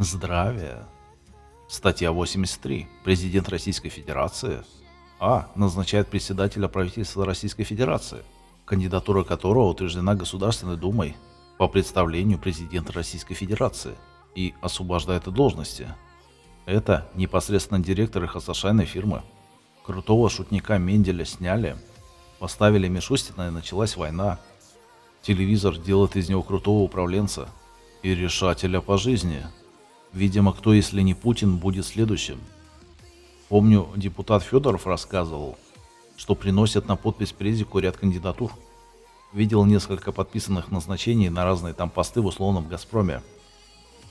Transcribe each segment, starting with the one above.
Здравия. Статья 83. Президент Российской Федерации назначает председателя правительства Российской Федерации, кандидатура которого утверждена Государственной Думой по представлению президента Российской Федерации и освобождает от должности. Это непосредственно директор их ХСШной фирмы. Крутого шутника Менделя сняли, поставили Мишустина и началась война. Телевизор делает из него крутого управленца и решателя по жизни. Видимо, кто, если не Путин, будет следующим. Помню, депутат Федоров рассказывал, что приносят на подпись президику ряд кандидатур. Видел несколько подписанных назначений на разные там посты в условном «Газпроме».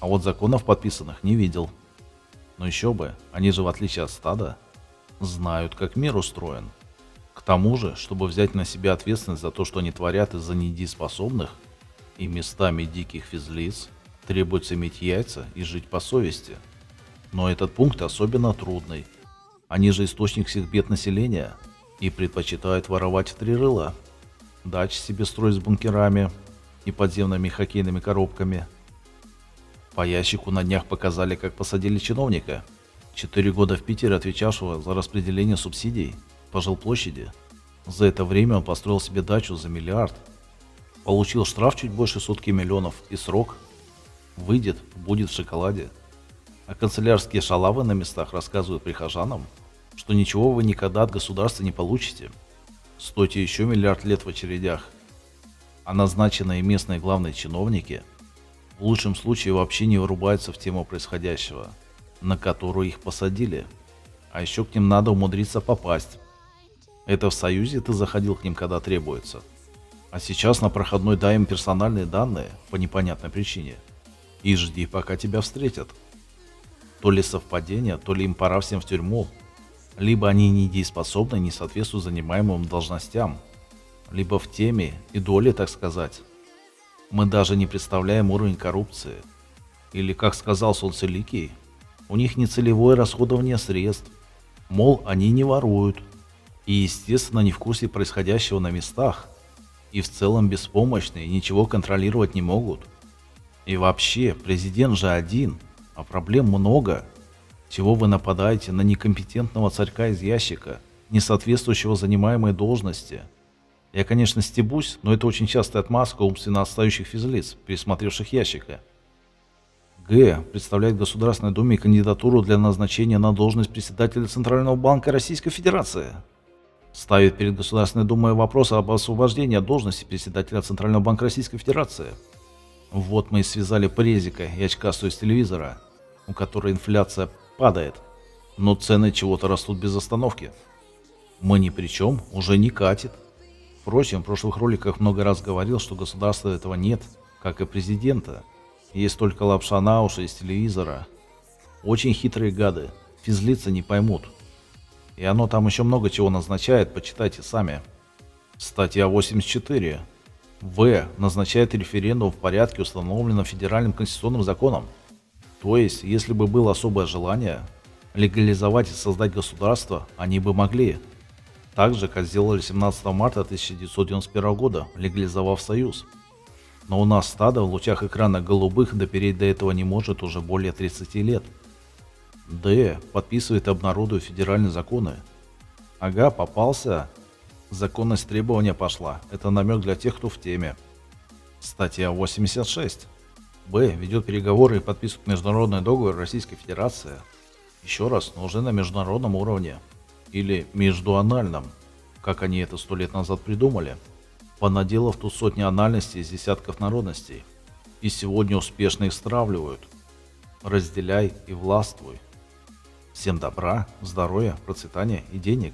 А вот законов подписанных не видел. Но еще бы, они же в отличие от стада, знают, как мир устроен. К тому же, чтобы взять на себя ответственность за то, что они творят из-за недееспособных и местами диких физлиц, требуется иметь яйца и жить по совести. Но этот пункт особенно трудный. Они же источник всех бед населения и предпочитают воровать в три рыла. Дачи себе строить с бункерами и подземными хоккейными коробками. По ящику на днях показали, как посадили чиновника, 4 года в Питере отвечавшего за распределение субсидий по жилплощади. За это время он построил себе дачу за миллиард. Получил штраф чуть больше сотки миллионов и срок. Выйдет, будет в шоколаде. А канцелярские шалавы на местах рассказывают прихожанам, что ничего вы никогда от государства не получите. Стойте еще миллиард лет в очередях. А назначенные местные главные чиновники в лучшем случае вообще не вырубаются в тему происходящего, на которую их посадили. А еще к ним надо умудриться попасть. Это в Союзе ты заходил к ним, когда требуется. А сейчас на проходной дай им персональные данные по непонятной причине. И жди, пока тебя встретят. То ли совпадение, то ли им пора всем в тюрьму. Либо они недееспособны, не соответствуют занимаемым должностям. Либо в теме и доле, так сказать. Мы даже не представляем уровень коррупции. Или, как сказал Солнцеликий, у них нецелевое расходование средств. Мол, они не воруют. И, естественно, не в курсе происходящего на местах. И в целом беспомощны и ничего контролировать не могут. И вообще, президент же один, а проблем много. Чего вы нападаете на некомпетентного царька из ящика, не соответствующего занимаемой должности? Я, конечно, стебусь, но это очень частая отмазка умственно отстающих физлиц, пересмотревших ящика. Представляет Государственной Думе кандидатуру для назначения на должность председателя Центрального банка Российской Федерации. Ставит перед Государственной Думой вопрос об освобождении от должности председателя Центрального банка Российской Федерации. Вот мы и связали презика и очкастую из телевизора, у которой инфляция падает, но цены чего-то растут без остановки. Мы ни при чем, уже не катит. Впрочем, в прошлых роликах много раз говорил, что государства этого нет, как и президента. Есть только лапша на уши из телевизора. Очень хитрые гады, физлицы не поймут. И оно там еще много чего назначает, почитайте сами. Статья 84. Назначает референдум в порядке, установленном федеральным конституционным законом. То есть, если бы было особое желание легализовать и создать государство, они бы могли. Так же, как сделали 17 марта 1991 года, легализовав Союз. Но у нас стадо в лучах экрана голубых допереть до этого не может уже более 30 лет. Подписывает и обнародует федеральные законы. Ага, попался. Законность требования пошла. Это намек для тех, кто в теме. Статья 86. Ведет переговоры и подписывает международный договор Российской Федерации. Еще раз, но уже на международном уровне. Или междуанальном, как они это 100 лет назад придумали. Понаделав тут сотни анальностей из десятков народностей. И сегодня успешно их стравливают. Разделяй и властвуй. Всем добра, здоровья, процветания и денег.